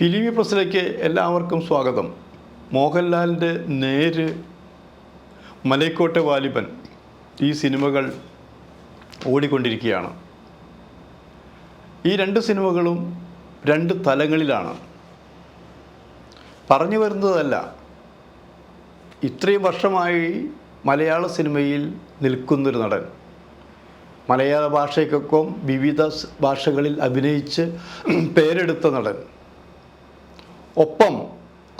ഫിലിമി പ്രസിലേക്ക് എല്ലാവർക്കും സ്വാഗതം. മോഹൻലാലിൻ്റെ നേര്, മലൈക്കോട്ടെ വാലിബൻ ഈ സിനിമകൾ ഓടിക്കൊണ്ടിരിക്കുകയാണ്. ഈ രണ്ട് സിനിമകളും രണ്ട് തലങ്ങളിലാണ്. പറഞ്ഞു വരുന്നതല്ല, ഇത്രയും വർഷമായി മലയാള സിനിമയിൽ നിൽക്കുന്നൊരു നടൻ, മലയാള ഭാഷയ്ക്കൊപ്പം വിവിധ ഭാഷകളിൽ അഭിനയിച്ച് പേരെടുത്ത നടൻ, ഒപ്പം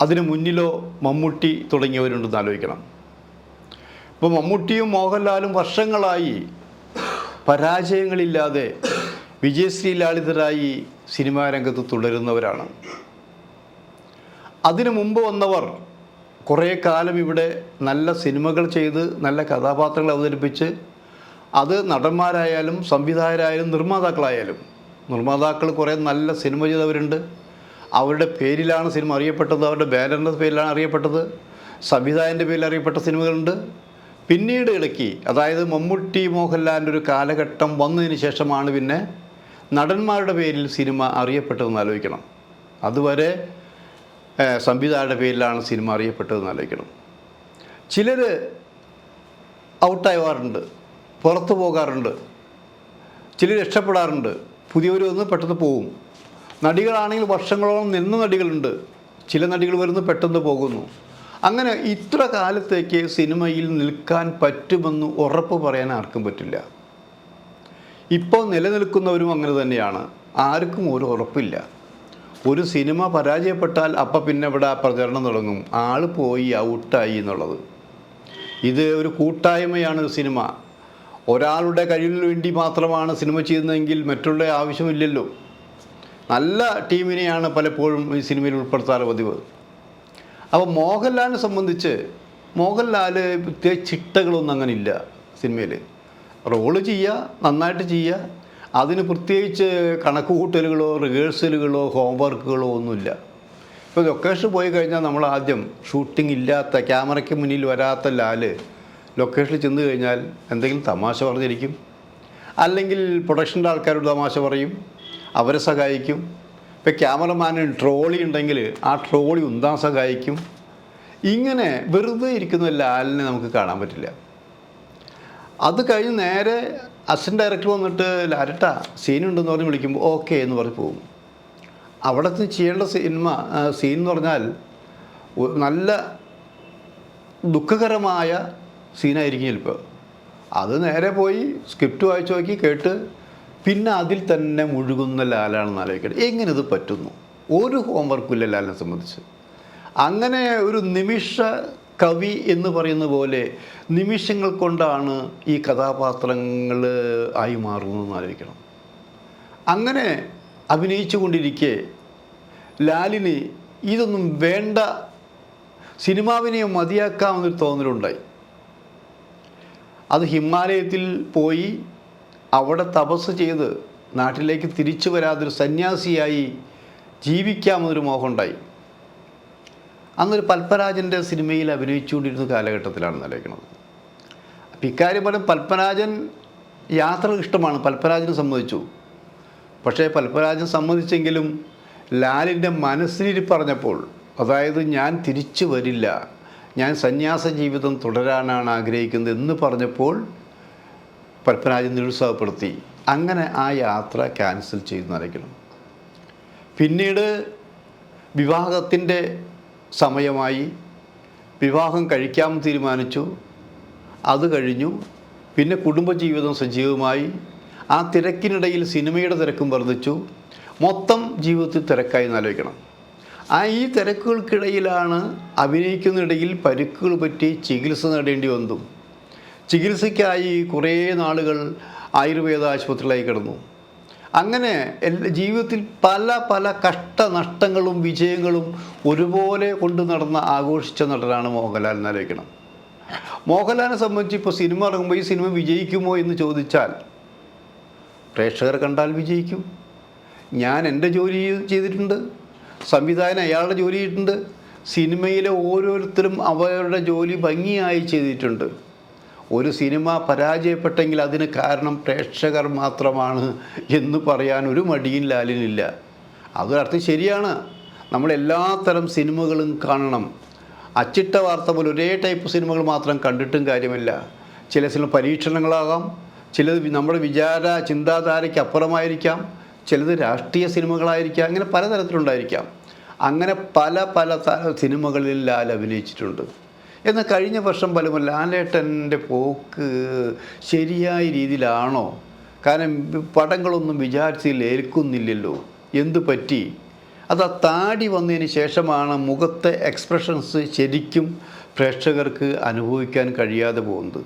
അതിന് മുന്നിലോ മമ്മൂട്ടി തുടങ്ങിയവരുണ്ടെന്ന് ആലോചിക്കണം. ഇപ്പോൾ മമ്മൂട്ടിയും മോഹൻലാലും വർഷങ്ങളായി പരാജയങ്ങളില്ലാതെ വിജയശ്രീ ലാളിതരായി സിനിമാ രംഗത്ത് തുടരുന്നവരാണ്. അതിനു മുമ്പ് വന്നവർ കുറേ കാലം ഇവിടെ നല്ല സിനിമകൾ ചെയ്ത് നല്ല കഥാപാത്രങ്ങൾ അവതരിപ്പിച്ച്, അത് നടന്മാരായാലും സംവിധായകരായാലും നിർമ്മാതാക്കൾ കുറേ നല്ല സിനിമ ചെയ്തവരുണ്ട്. അവരുടെ പേരിലാണ് സിനിമ അറിയപ്പെട്ടത്, അവരുടെ ബാനറിൻ്റെ പേരിലാണ് അറിയപ്പെട്ടത്, സംവിധായകൻ്റെ പേരിൽ അറിയപ്പെട്ട സിനിമകളുണ്ട്. പിന്നീട് ഇടയ്ക്ക്, അതായത് മമ്മൂട്ടി മോഹൻലാലിൻ്റെ ഒരു കാലഘട്ടം വന്നതിന് ശേഷമാണ് പിന്നെ നടന്മാരുടെ പേരിൽ സിനിമ അറിയപ്പെട്ടതെന്ന് ആലോചിക്കണം. അതുവരെ സംവിധായകരുടെ പേരിലാണ് സിനിമ അറിയപ്പെട്ടതെന്ന് ആലോചിക്കണം. ചിലർ ഔട്ടാവാറുണ്ട്, പുറത്തു പോകാറുണ്ട്, ചിലർ രക്ഷപ്പെടാറുണ്ട്, പുതിയവർ വന്ന് പെട്ടെന്ന് പോവും. നടികളാണെങ്കിൽ വർഷങ്ങളോളം നിന്ന നടികളുണ്ട്, ചില നടികൾ വരുന്നു പെട്ടെന്ന് പോകുന്നു. അങ്ങനെ ഇത്ര കാലത്തേക്ക് സിനിമയിൽ നിൽക്കാൻ പറ്റുമെന്ന് ഉറപ്പ് പറയാൻ ആർക്കും പറ്റില്ല. ഇപ്പോൾ നിലനിൽക്കുന്നവരും അങ്ങനെ തന്നെയാണ്. ആർക്കും ഒരു ഉറപ്പില്ല. ഒരു സിനിമ പരാജയപ്പെട്ടാൽ അപ്പം പിന്നെ ഇവിടെ പ്രചരണം തുടങ്ങും, ആൾ പോയി, ഔട്ടായി എന്നുള്ളത്. ഇത് ഒരു കൂട്ടായ്മയാണ്. ഒരു സിനിമ ഒരാളുടെ കഴിവിന് വേണ്ടി മാത്രമാണ് സിനിമ ചെയ്യുന്നതെങ്കിൽ മറ്റുള്ള ആവശ്യമില്ലല്ലോ. നല്ല ടീമിനെയാണ് പലപ്പോഴും ഈ സിനിമയിൽ ഉൾപ്പെടുത്താറ് പതിവ്. അപ്പോൾ മോഹൻലാലിനെ സംബന്ധിച്ച്, മോഹൻലാൽ പ്രത്യേക ചിട്ടകളൊന്നും അങ്ങനെ ഇല്ല സിനിമയിൽ. റോള് ചെയ്യുക, നന്നായിട്ട് ചെയ്യുക, അതിന് പ്രത്യേകിച്ച് കണക്ക് കൂട്ടലുകളോ റിഹേഴ്സലുകളോ ഹോംവർക്കുകളോ ഒന്നുമില്ല. ഇപ്പോൾ ലൊക്കേഷൻ പോയി കഴിഞ്ഞാൽ നമ്മൾ ആദ്യം ഷൂട്ടിംഗ് ഇല്ലാത്ത, ക്യാമറയ്ക്ക് മുന്നിൽ വരാത്ത ലാല് ലൊക്കേഷനിൽ ചെന്ന് കഴിഞ്ഞാൽ എന്തെങ്കിലും തമാശ പറഞ്ഞിരിക്കും, അല്ലെങ്കിൽ പ്രൊഡക്ഷൻ്റെ ആൾക്കാരോട് തമാശ പറയും, അവരെ സഹായിക്കും. ഇപ്പോൾ ക്യാമറമാന് ട്രോളി ഉണ്ടെങ്കിൽ ആ ട്രോളി ഉന്താൻ സഹായിക്കും. ഇങ്ങനെ വെറുതെ ഇരിക്കുന്ന ലാലിനെ നമുക്ക് കാണാൻ പറ്റില്ല. അത് കഴിഞ്ഞ് നേരെ അസിസ്റ്റൻ്റ് ഡയറക്ടർ വന്നിട്ട് ലാരട്ടാ സീനുണ്ടെന്ന് പറഞ്ഞ് വിളിക്കുമ്പോൾ ഓക്കെ എന്ന് പറഞ്ഞ് പോകും. അവിടെ ചെയ്യേണ്ട സീൻ എന്ന് പറഞ്ഞാൽ നല്ല ദുഃഖകരമായ സീനായിരിക്കും ചിലപ്പോൾ. അത് നേരെ പോയി സ്ക്രിപ്റ്റ് വായിച്ച് നോക്കി കേട്ട് പിന്നെ അതിൽ തന്നെ മുഴുകുന്ന ലാലാണെന്ന് ആലോചിക്കട്ടെ. എങ്ങനെ ഇത് പറ്റുന്നു? ഒരു ഹോംവർക്കില്ല ലാലിനെ സംബന്ധിച്ച്. അങ്ങനെ ഒരു നിമിഷ കവി എന്ന് പറയുന്ന പോലെ നിമിഷങ്ങൾ കൊണ്ടാണ് ഈ കഥാപാത്രങ്ങൾ ആയി മാറുന്നതെന്ന് ആലോചിക്കണം. അങ്ങനെ അഭിനയിച്ചു കൊണ്ടിരിക്കെ ലാലിന് ഇതൊന്നും വേണ്ട, സിനിമാവിനെയും മതിയാക്കാമെന്നൊരു തോന്നലുണ്ടായി. അത് ഹിമാലയത്തിൽ പോയി അവിടെ തപസ് ചെയ്ത് നാട്ടിലേക്ക് തിരിച്ചു വരാതൊരു സന്യാസിയായി ജീവിക്കാമെന്നൊരു മോഹമുണ്ടായി. അന്നൊരു പത്മരാജൻ്റെ സിനിമയിൽ അഭിനയിച്ചുകൊണ്ടിരുന്ന കാലഘട്ടത്തിലാണ് ആലോചിക്കുന്നത്. അപ്പം ഇക്കാര്യം പറഞ്ഞാൽ പത്മരാജൻ യാത്ര ഇഷ്ടമാണ്, പത്മരാജന് സമ്മതിച്ചു. പക്ഷേ പത്മരാജൻ സമ്മതിച്ചെങ്കിലും ലാലിൻ്റെ മനസ്സിലിരി പറഞ്ഞപ്പോൾ, അതായത് ഞാൻ തിരിച്ചു വരില്ല, ഞാൻ സന്യാസ ജീവിതം തുടരാനാണ് ആഗ്രഹിക്കുന്നത് എന്ന് പറഞ്ഞപ്പോൾ പത്മരാജൻ നിരുത്സാഹപ്പെടുത്തി. അങ്ങനെ ആ യാത്ര ക്യാൻസൽ ചെയ്യുന്നതായിരിക്കണം. പിന്നീട് വിവാഹത്തിൻ്റെ സമയമായി, വിവാഹം കഴിക്കാമെന്ന് തീരുമാനിച്ചു. അത് കഴിഞ്ഞു. പിന്നെ കുടുംബജീവിതം സജീവമായി. ആ തിരക്കിനിടയിൽ സിനിമയുടെ തിരക്കും വർദ്ധിച്ചു. മൊത്തം ജീവിതത്തിൽ തിരക്കായി ആലോചിക്കണം. ഈ തിരക്കുകൾക്കിടയിലാണ് അഭിനയിക്കുന്നിടയിൽ പരിക്കുകൾ പറ്റി ചികിത്സ നേടേണ്ടി വന്നു. ചികിത്സയ്ക്കായി കുറേ നാളുകൾ ആയുർവേദ ആശുപത്രിയിലായി കിടന്നു. അങ്ങനെ ജീവിതത്തിൽ പല പല കഷ്ടനഷ്ടങ്ങളും വിജയങ്ങളും ഒരുപോലെ കൊണ്ടു നടന്ന ആഘോഷിച്ച നടനാണ് മോഹൻലാൽ എന്നാലോചിക്കണം. മോഹൻലാലിനെ സംബന്ധിച്ച് ഇപ്പോൾ സിനിമ ഇറങ്ങുമ്പോൾ ഈ സിനിമ വിജയിക്കുമോ എന്ന് ചോദിച്ചാൽ, പ്രേക്ഷകർ കണ്ടാൽ വിജയിക്കും. ഞാൻ എൻ്റെ ജോലി ചെയ്തിട്ടുണ്ട്, സംവിധായകൻ അയാളുടെ ജോലി ചെയ്തിട്ടുണ്ട്, സിനിമയിലെ ഓരോരുത്തരും അവരുടെ ജോലി ഭംഗിയായി ചെയ്തിട്ടുണ്ട്. ഒരു സിനിമ പരാജയപ്പെട്ടെങ്കിൽ അതിന് കാരണം പ്രേക്ഷകർ മാത്രമാണ് എന്ന് പറയാൻ ഒരു മടിയും ലാലിനില്ല. അതൊരർത്ഥം ശരിയാണ്. നമ്മളെല്ലാത്തരം സിനിമകളും കാണണം. അച്ചിട്ട വാർത്ത പോലെ ഒരേ ടൈപ്പ് സിനിമകൾ മാത്രം കണ്ടിട്ടും കാര്യമില്ല. ചില സിനിമ പരീക്ഷണങ്ങളാകാം, ചിലത് നമ്മുടെ ചിന്താധാരയ്ക്ക് അപ്പുറമായിരിക്കാം, ചിലത് രാഷ്ട്രീയ സിനിമകളായിരിക്കാം, അങ്ങനെ പലതരത്തിലുണ്ടായിരിക്കാം. അങ്ങനെ പല പല സിനിമകളിൽ ലാൽ അഭിനയിച്ചിട്ടുണ്ട്. എന്നാൽ കഴിഞ്ഞ വർഷം പലരും ലാലേട്ടൻ്റെ പോക്ക് ശരിയായ രീതിയിലാണോ? കാരണം പടങ്ങളൊന്നും വിചാരിച്ചതിൽ ഏൽക്കുന്നില്ലല്ലോ. എന്തു പറ്റി? അത് ആ താടി വന്നതിന് ശേഷമാണ് മുഖത്തെ എക്സ്പ്രഷൻസ് ശരിക്കും പ്രേക്ഷകർക്ക് അനുഭവിക്കാൻ കഴിയാതെ പോകുന്നത്.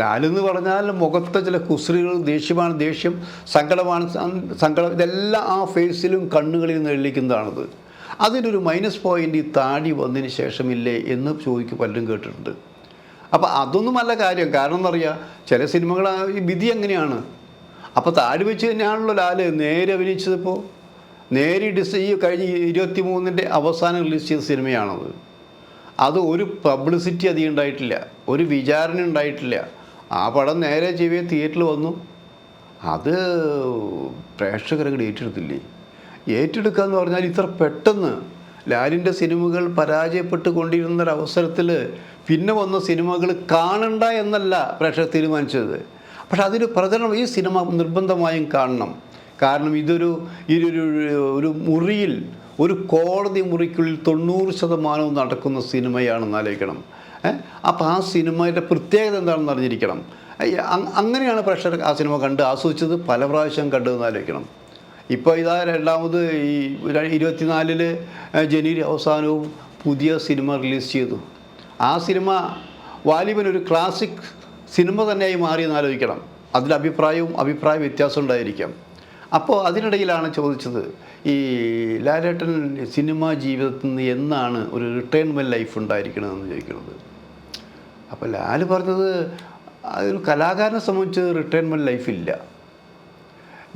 ലാലെന്ന് പറഞ്ഞാൽ മുഖത്തെ ചില കുസൃതികൾ, ദേഷ്യം, സങ്കടം, ഇതെല്ലാം ആ ഫേസിലും കണ്ണുകളിൽ നിഴലിക്കുന്നതാണത്. അതിനൊരു മൈനസ് പോയിൻ്റ് ഈ താടി വന്നതിന് ശേഷമില്ലേ എന്ന് പലരും കേട്ടിട്ടുണ്ട്. അപ്പോൾ അതൊന്നുമല്ല കാര്യം. കാരണം എന്നറിയാം, ചില സിനിമകൾ ഈ വിധി എങ്ങനെയാണ്. അപ്പോൾ താടി വെച്ച് തന്നെയാണല്ലോ ലാൽ നേരെ അഭിനയിച്ചതിപ്പോൾ. നേരെ ഈ കഴിഞ്ഞ 23 അവസാനം റിലീസ് ചെയ്ത സിനിമയാണത്. അത് ഒരു പബ്ലിസിറ്റി അധികം ഉണ്ടായിട്ടില്ല, ഒരു വിചാരണ ഉണ്ടായിട്ടില്ല. ആ പടം നേരെ തിയേറ്ററിൽ വന്നു. അത് പ്രേക്ഷകരങ്ങട് ഏറ്റെടുത്തില്ലേ. ഏറ്റെടുക്കുക എന്ന് പറഞ്ഞാൽ ഇത്ര പെട്ടെന്ന് ലാലിൻ്റെ സിനിമകൾ പരാജയപ്പെട്ട് കൊണ്ടിരുന്നൊരവസരത്തിൽ പിന്നെ വന്ന സിനിമകൾ കാണണ്ട എന്നല്ല പ്രേക്ഷകർ തീരുമാനിച്ചത്. പക്ഷെ അതിന് പ്രചരണം, ഈ സിനിമ നിർബന്ധമായും കാണണം. കാരണം ഇതൊരു മുറിയിൽ, ഒരു കോടതി മുറിക്കുള്ളിൽ 90% നടക്കുന്ന സിനിമയാണെന്ന് ആലോചിക്കണം. അപ്പോൾ ആ സിനിമയുടെ പ്രത്യേകത എന്താണെന്ന് അറിഞ്ഞിരിക്കണം. അങ്ങനെയാണ് പ്രേക്ഷകർ ആ സിനിമ കണ്ട് ആസ്വദിച്ചത്, പല പ്രാവശ്യം കണ്ടതെന്ന് ആലോചിക്കണം. ഇപ്പോൾ ഇതാ രണ്ടാമത് ഈ 24 ജനുവരി അവസാനവും പുതിയ സിനിമ റിലീസ് ചെയ്തു. ആ സിനിമ വാലിബനൊരു ക്ലാസിക് സിനിമ തന്നെയായി മാറിയെന്ന് ആലോചിക്കണം. അതിൽ അഭിപ്രായ വ്യത്യാസം ഉണ്ടായിരിക്കാം. അപ്പോൾ അതിനിടയിലാണ് ചോദിച്ചത്, ഈ ലാലേട്ടൻ സിനിമാ ജീവിതത്തിൽ നിന്ന് എന്നാണ് ഒരു റിട്ടയർമെൻറ്റ് ലൈഫ് ഉണ്ടായിരിക്കണമെന്ന് ചോദിക്കുന്നത്. അപ്പോൾ ലാൽ പറഞ്ഞത്, ഒരു കലാകാരനെ സംബന്ധിച്ച് റിട്ടയർമെൻറ്റ് ലൈഫില്ല.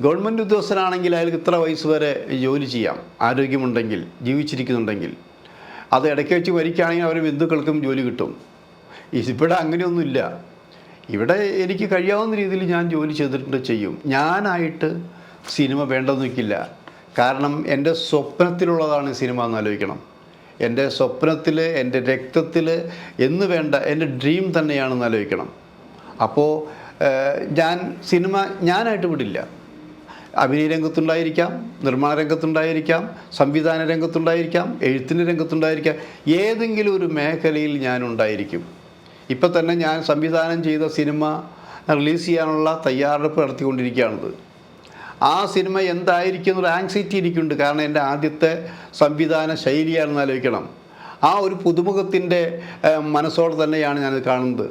ഗവൺമെൻറ് ഉദ്യോഗസ്ഥനാണെങ്കിൽ അയാൾക്ക് ഇത്ര വയസ്സ് വരെ ജോലി ചെയ്യാം, ആരോഗ്യമുണ്ടെങ്കിൽ, ജീവിച്ചിരിക്കുന്നുണ്ടെങ്കിൽ. അത് ഇടയ്ക്ക് വെച്ച് മരിക്കുകയാണെങ്കിൽ അവരുടെ ബന്ധുക്കൾക്കും ജോലി കിട്ടും. ഇവിടെ അങ്ങനെയൊന്നുമില്ല. ഇവിടെ എനിക്ക് കഴിയാവുന്ന രീതിയിൽ ഞാൻ ജോലി ചെയ്യും. ഞാനായിട്ട് സിനിമ വേണ്ടെന്ന് വയ്ക്കില്ല. കാരണം എൻ്റെ സ്വപ്നത്തിലുള്ളതാണ് സിനിമ എന്ന് ആലോചിക്കണം. എൻ്റെ സ്വപ്നത്തിൽ, എൻ്റെ രക്തത്തിൽ എന്ന് വേണ്ട എൻ്റെ ഡ്രീം തന്നെയാണെന്ന് ആലോചിക്കണം. അപ്പോൾ സിനിമ ഞാനായിട്ട് വിടില്ല. അഭിനയ രംഗത്തുണ്ടായിരിക്കാം, നിർമ്മാണ രംഗത്തുണ്ടായിരിക്കാം, സംവിധാന രംഗത്തുണ്ടായിരിക്കാം, എഴുത്തിൻ്റെ രംഗത്തുണ്ടായിരിക്കാം, ഏതെങ്കിലും ഒരു മേഖലയിൽ ഞാനുണ്ടായിരിക്കും. ഇപ്പം തന്നെ ഞാൻ സംവിധാനം ചെയ്ത സിനിമ റിലീസ് ചെയ്യാനുള്ള തയ്യാറെടുപ്പ് നടത്തിക്കൊണ്ടിരിക്കുകയാണത്. ആ സിനിമ എന്തായിരിക്കും എന്നൊരു ആങ്സൈറ്റി എനിക്കുണ്ട്. കാരണം എൻ്റെ ആദ്യത്തെ സംവിധാന ശൈലിയാണെന്ന് ആലോചിക്കണം. ആ ഒരു പുതുമുഖത്തിൻ്റെ മനസ്സോടെ തന്നെയാണ് ഞാനത് കാണുന്നത്.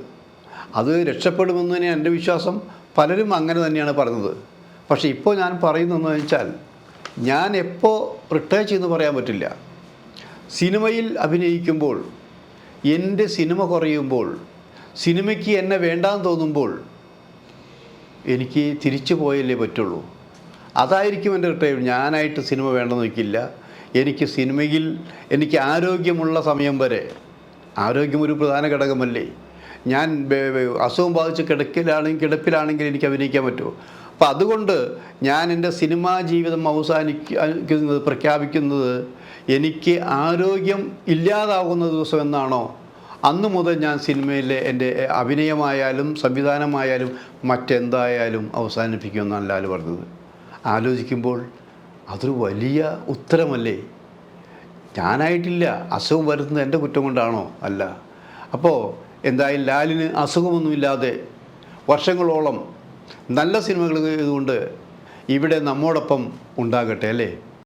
അത് രക്ഷപ്പെടുമെന്ന് തന്നെയാണ് എൻ്റെ വിശ്വാസം. പലരും അങ്ങനെ തന്നെയാണ് പറഞ്ഞത്. പക്ഷേ ഇപ്പോൾ ഞാൻ പറയുന്നതെന്ന് വെച്ചാൽ, ഞാൻ എപ്പോൾ റിട്ടയർ ചെയ്യുമെന്ന് പറയാൻ പറ്റില്ല. സിനിമയിൽ അഭിനയിക്കുമ്പോൾ, എൻ്റെ സിനിമ കുറയുമ്പോൾ, സിനിമയ്ക്ക് എന്നെ വേണ്ടാന്ന് തോന്നുമ്പോൾ എനിക്ക് തിരിച്ചു പോയല്ലേ പറ്റുള്ളൂ. അതായിരിക്കും എൻ്റെ റിട്ടയർ. ഞാനായിട്ട് സിനിമ വേണ്ടെന്ന് വയ്ക്കില്ല. എനിക്ക് സിനിമയിൽ എനിക്ക് ആരോഗ്യമുള്ള സമയം വരെ, ആരോഗ്യം ഒരു പ്രധാന ഘടകമല്ലേ. ഞാൻ അസുഖം ബാധിച്ച് കിടപ്പിലാണെങ്കിൽ എനിക്ക് അഭിനയിക്കാൻ പറ്റുമോ? അപ്പം അതുകൊണ്ട് ഞാൻ എൻ്റെ സിനിമാ ജീവിതം പ്രഖ്യാപിക്കുന്നത് എനിക്ക് ആരോഗ്യം ഇല്ലാതാകുന്ന ദിവസം എന്നാണോ അന്ന് മുതൽ ഞാൻ സിനിമയിലെ എൻ്റെ അഭിനയമായാലും സംവിധാനമായാലും മറ്റെന്തായാലും അവസാനിപ്പിക്കുമെന്നാണ് ലാൽ പറഞ്ഞത്. ആലോചിക്കുമ്പോൾ അതൊരു വലിയ ഉത്തരമല്ലേ. ഞാനായിട്ടില്ല. അസുഖം വരുന്നത് എൻ്റെ കുറ്റം കൊണ്ടാണോ? അല്ല. അപ്പോൾ എന്തായാലും ലാലിന് അസുഖമൊന്നുമില്ലാതെ വർഷങ്ങളോളം നല്ല സിനിമകൾ ഇതുകൊണ്ട് ഇവിടെ നമ്മോടൊപ്പം ഉണ്ടാകട്ടെ അല്ലേ.